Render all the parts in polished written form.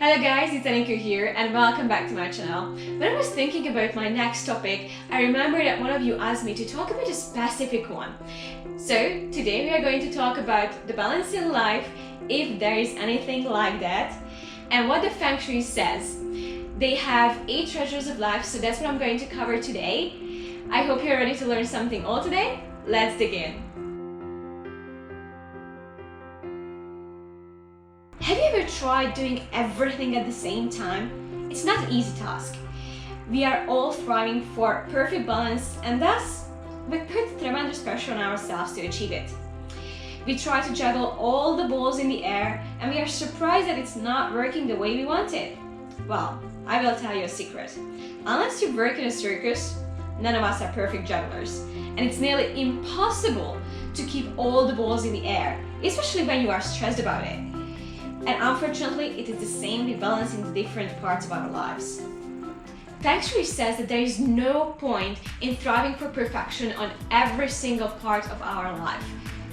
Hello guys, it's Anika here and welcome back to my channel. When I was thinking about my next topic, I remember that one of you asked me to talk about a specific one. So today we are going to talk about the balance in life, if there is anything like that, and what the Feng Shui says. They have 8 treasures of life, so that's what I'm going to cover today. I hope you're ready to learn something all today. Let's dig in. Have you ever tried doing everything at the same time? It's not an easy task. We are all striving for perfect balance and thus we put tremendous pressure on ourselves to achieve it. We try to juggle all the balls in the air and we are surprised that it's not working the way we want it. Well, I will tell you a secret. Unless you work in a circus, none of us are perfect jugglers. And it's nearly impossible to keep all the balls in the air, especially when you are stressed about it. And unfortunately, it is the same with balancing the different parts of our lives. Feng Shui says that there is no point in striving for perfection on every single part of our life.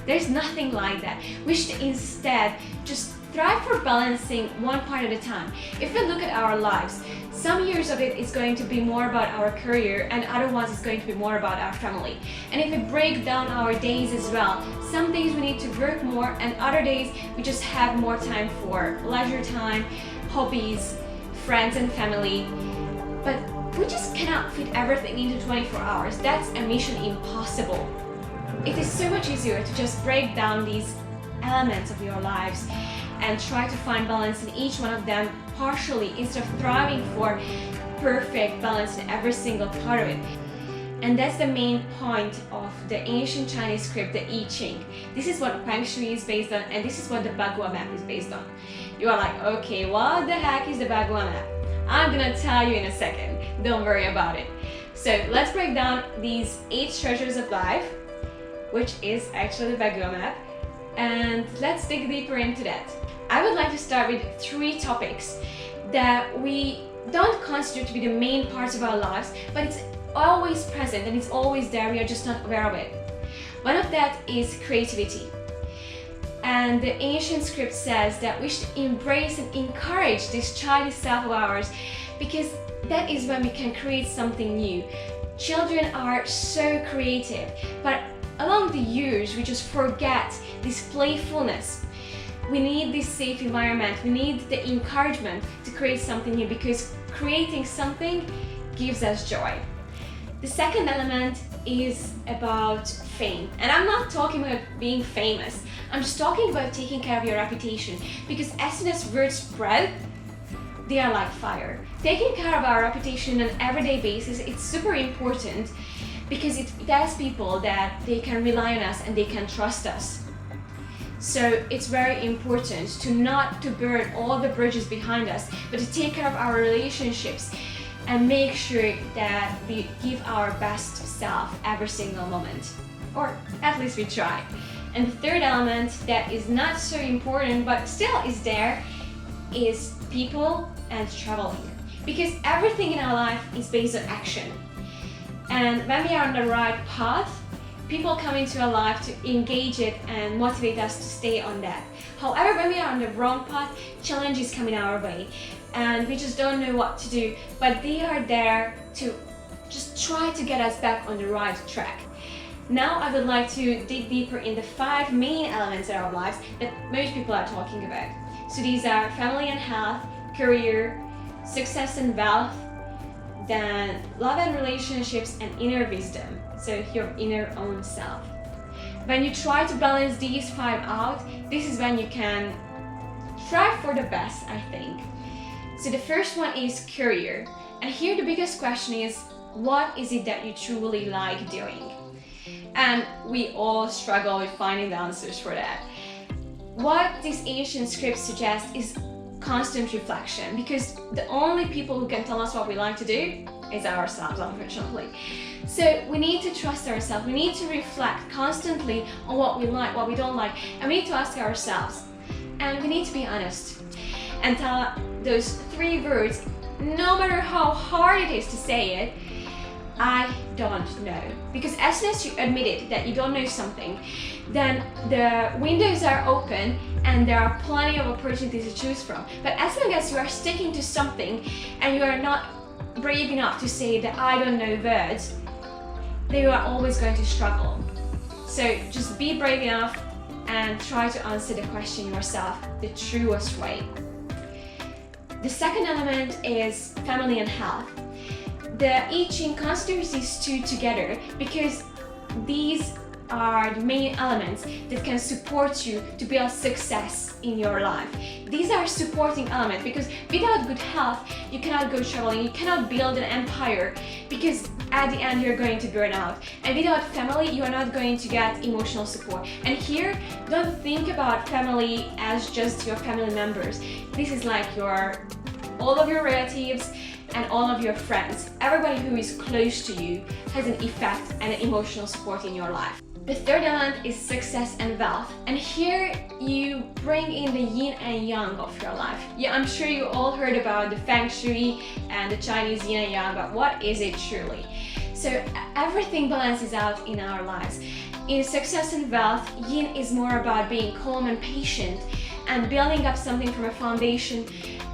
There's nothing like that. We should instead just strive for balancing one part at a time. If we look at our lives, some years of it is going to be more about our career and other ones is going to be more about our family. And if we break down our days as well, some days we need to work more and other days we just have more time for leisure time, hobbies, friends and family. But we just cannot fit everything into 24 hours. That's a mission impossible. It is so much easier to just break down these elements of your lives and try to find balance in each one of them partially instead of striving for perfect balance in every single part of it. And that's the main point of the ancient Chinese script, the I Ching. This is what Feng Shui is based on and this is what the Bagua map is based on. You are like, okay, what the heck is the Bagua map? I'm gonna tell you in a second, don't worry about it. So let's break down these 8 treasures of life, which is actually the Bagua map, and let's dig deeper into that. I would like to start with 3 topics that we don't consider to be the main parts of our lives, but it's always present and it's always there, we are just not aware of it. One of that is creativity. And the ancient script says that we should embrace and encourage this childish self of ours because that is when we can create something new. Children are so creative, but along the years we just forget this playfulness. We need this safe environment, we need the encouragement to create something new because creating something gives us joy. The second element is about fame. And I'm not talking about being famous, I'm just talking about taking care of your reputation because as soon as words spread, they are like fire. Taking care of our reputation on an everyday basis, it's super important because it tells people that they can rely on us and they can trust us. So it's very important to not to burn all the bridges behind us, but to take care of our relationships and make sure that we give our best self every single moment. Or at least we try. And the third element that is not so important but still is there is people and traveling. Because everything in our life is based on action. And when we are on the right path, people come into our life to engage it and motivate us to stay on that. However, when we are on the wrong path, challenges come in our way and we just don't know what to do, but they are there to just try to get us back on the right track. Now I would like to dig deeper in the 5 main elements in our lives that most people are talking about. So these are family and health, career, success and wealth, then love and relationships and inner wisdom. So your inner own self. When you try to balance these 5 out, this is when you can strive for the best, I think. So the first one is career. And here the biggest question is, what is it that you truly like doing? And we all struggle with finding the answers for that. What this ancient script suggests is constant reflection because the only people who can tell us what we like to do is ourselves, unfortunately. So we need to trust ourselves, we need to reflect constantly on what we like, what we don't like, and we need to ask ourselves. And we need to be honest and tell those 3 words, no matter how hard it is to say it, I don't know. Because as soon as you admit it that you don't know something, then the windows are open and there are plenty of opportunities to choose from. But as long as you are sticking to something and you are not brave enough to say that I don't know words, then you are always going to struggle. So just be brave enough and try to answer the question yourself the truest way. The second element is family and health. The I Ching considers these two together because these are the main elements that can support you to build success in your life. These are supporting elements because without good health, you cannot go traveling, you cannot build an empire because at the end you're going to burn out. And without family, you are not going to get emotional support. And here, don't think about family as just your family members. This is like all of your relatives and all of your friends. Everybody who is close to you has an effect and an emotional support in your life. The third element is success and wealth. And here you bring in the yin and yang of your life. Yeah, I'm sure you all heard about the Feng Shui and the Chinese yin and yang, but what is it truly? So everything balances out in our lives. In success and wealth, yin is more about being calm and patient and building up something from a foundation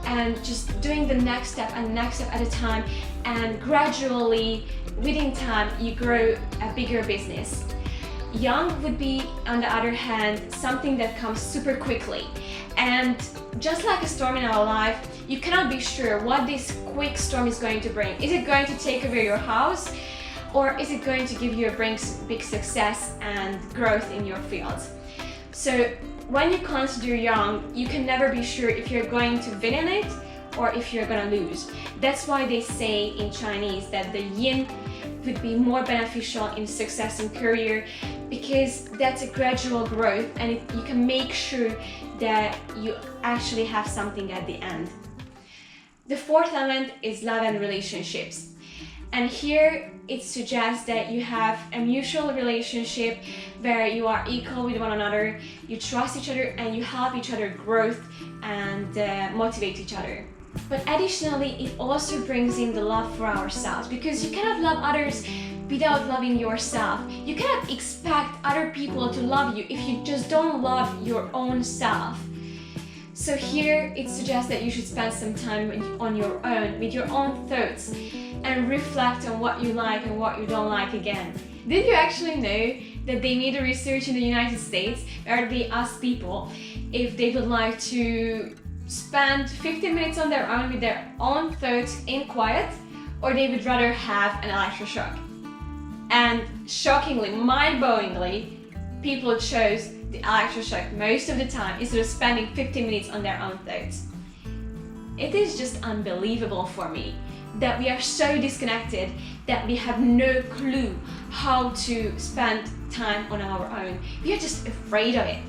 and just doing the next step at a time, and gradually within time you grow a bigger business. Yang would be, on the other hand, something that comes super quickly, and just like a storm in our life, you cannot be sure what this quick storm is going to bring. Is it going to take away your house, or is it going to give you a big success and growth in your field? So when you consider yang, you can never be sure if you're going to win in it or if you're gonna lose. That's why they say in Chinese that the yin would be more beneficial in success and career, because that's a gradual growth and you can make sure that you actually have something at the end. The fourth element is love and relationships. And here it suggests that you have a mutual relationship where you are equal with one another, you trust each other, and you help each other growth and motivate each other. But additionally, it also brings in the love for ourselves, because you cannot love others without loving yourself. You cannot expect other people to love you if you just don't love your own self. So here it suggests that you should spend some time on your own, with your own thoughts, and reflect on what you like and what you don't like again. Did you actually know that they made a research in the United States where they asked people if they would like to spend 15 minutes on their own with their own thoughts in quiet, or they would rather have an electroshock? And shockingly, mind-blowingly, people chose the electroshock most of the time instead of spending 15 minutes on their own thoughts. It is just unbelievable for me that we are so disconnected that we have no clue how to spend time on our own. We are just afraid of it.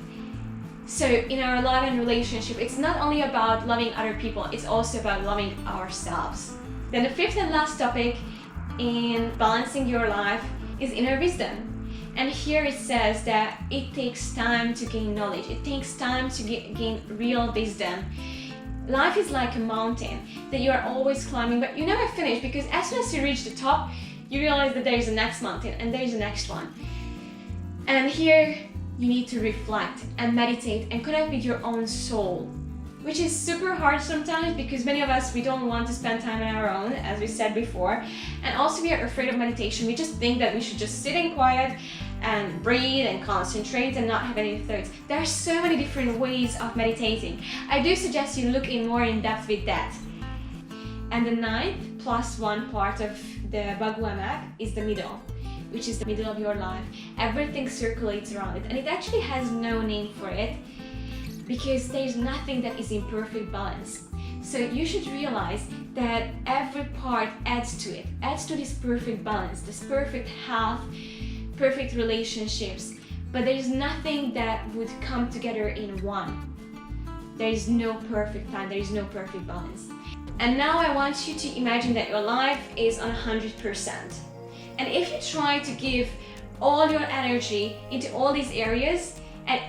So in our love and relationship, it's not only about loving other people, it's also about loving ourselves. Then the fifth and last topic in balancing your life is inner wisdom. And here it says that it takes time to gain knowledge. It takes time to gain real wisdom. Life is like a mountain that you are always climbing, but you never finish, because as soon as you reach the top, you realize that there is a next mountain and there is a next one. And here you need to reflect and meditate and connect with your own soul, which is super hard sometimes because many of us, we don't want to spend time on our own, as we said before. And also we are afraid of meditation. We just think that we should just sit in quiet and breathe and concentrate and not have any thoughts. There are so many different ways of meditating. I do suggest you look in more in depth with that. And the ninth plus one part of the Bagua map is the middle, which is the middle of your life. Everything circulates around it, and it actually has no name for it because there's nothing that is in perfect balance. So you should realize that every part adds to it, adds to this perfect balance, this perfect health, perfect relationships, but there is nothing that would come together in one. There is no perfect plan, there is no perfect balance. And now I want you to imagine that your life is on 100%. And if you try to give all your energy into all these areas and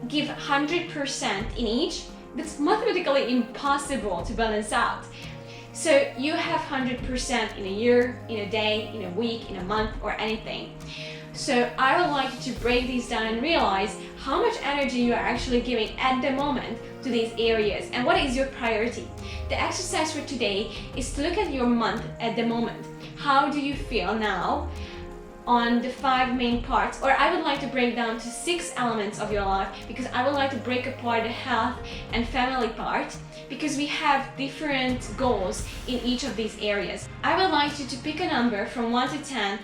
give 100% in each, that's mathematically impossible to balance out. So you have 100% in a year, in a day, in a week, in a month, or anything. So I would like you to break these down and realize how much energy you are actually giving at the moment to these areas and what is your priority. The exercise for today is to look at your month at the moment. How do you feel now on the 5 main parts? Or I would like to break down to 6 elements of your life, because I would like to break apart the health and family part, because we have different goals in each of these areas. I would like you to pick a number from 1 to 10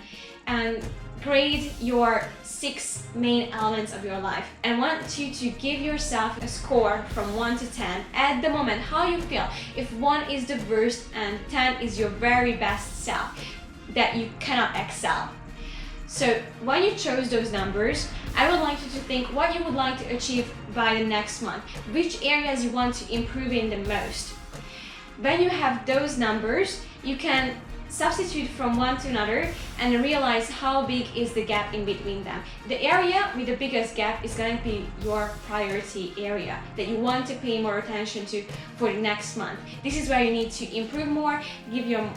and grade your 6 main elements of your life. And I want you to give yourself a score from 1 to 10 at the moment, how you feel. If 1 is the worst and 10 is your very best self, that you cannot excel. So when you chose those numbers, I would like you to think what you would like to achieve by the next month, which areas you want to improve in the most. When you have those numbers, you can substitute from one to another and realize how big is the gap in between them. The area with the biggest gap is going to be your priority area that you want to pay more attention to for the next month. This is where you need to improve more, give your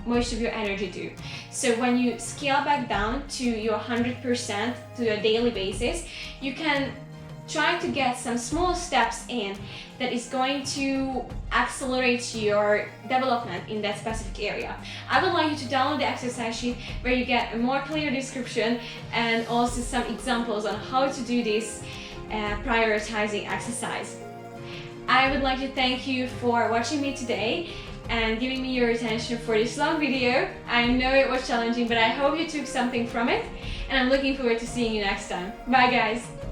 most of your energy to. So when you scale back down to your 100% to a daily basis, you can try to get some small steps in that is going to accelerate your development in that specific area. I would like you to download the exercise sheet where you get a more clear description and also some examples on how to do this prioritizing exercise. I would like to thank you for watching me today and giving me your attention for this long video. I know it was challenging, but I hope you took something from it, and I'm looking forward to seeing you next time. Bye guys!